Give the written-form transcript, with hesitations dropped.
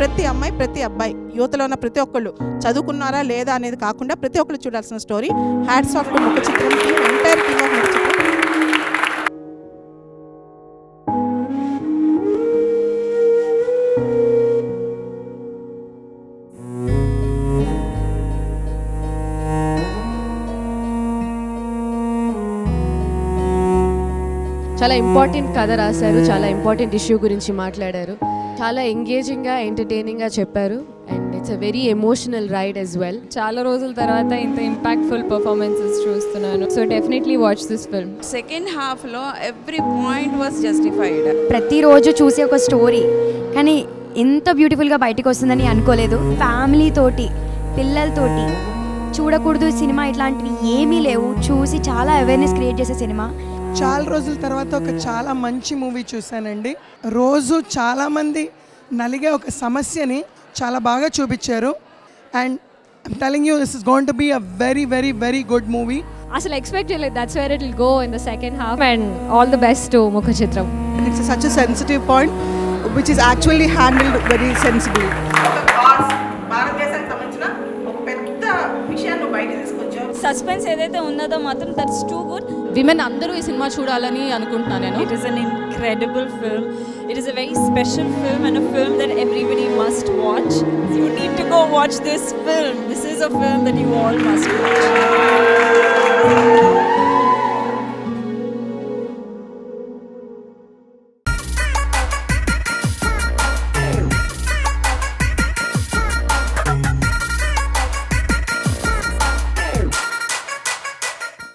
ప్రతి అమ్మాయి, ప్రతి అబ్బాయి, యువతలో ఉన్న ప్రతి ఒక్కళ్ళు చదువుకున్నారా లేదా అనేది కాకుండా ప్రతి ఒక్కళ్ళు చూడాల్సిన story. Hats off to Mukhachitram team, entire team of Mukhachitram. చాలా ఇంపార్టెంట్ కథ రాశారు, చాలా ఇంపార్టెంట్ ఇష్యూ గురించి మాట్లాడారు, చాలా ఎంగేజింగ్గా ఎంటర్టైనింగ్గా చెప్పారు. And it's a very emotional ride as well. చాలా రోజుల తర్వాత ఇంత ఇంపాక్ట్ఫుల్ పర్ఫార్మెన్సెస్ చూస్తున్నాను. So definitely watch this film. Second హాఫ్లో ఎవ్రీ పాయింట్ వాస్ జస్టిఫైడ్. ప్రతిరోజు చూసే ఒక స్టోరీ, కానీ ఇంత బ్యూటిఫుల్గా బయటకు వస్తుందని అనుకోలేదు. ఫ్యామిలీ తోటి, పిల్లలతోటి చూడకూడదు సినిమా ఇట్లాంటివి ఏమీ లేవు. చూసి చాలా అవేర్నెస్ క్రియేట్ చేసే సినిమా. చాలా రోజుల తర్వాత ఒక చాలా మంచి మూవీ చూశానండి. రోజు చాలామంది నలిగే ఒక సమస్యని చాలా బాగా చూపించారు. And I'm telling you, this is going to be a very very very good movie. అసలు ఎక్స్పెక్ట్ చేయలేదు. That's where it will go in the second half. And all the best to Mukhachitram. It's such a sensitive point which is actually handled very sensibly. భారతదేశానికి సంబంధించిన ఒక పెద్ద విషయాన్ని బయట తీసుకొచ్చాం. Suspense ఏదైతే ఉన్నదో మాత్రం దట్స్ టూ గుడ్. విమెన్ అందరూ ఈ సినిమా చూడాలని అనుకుంటున్నాను నేను. It is an incredible film. It is a very special film and a film that everybody must watch. You need to go watch this film. This is a film that you all must watch.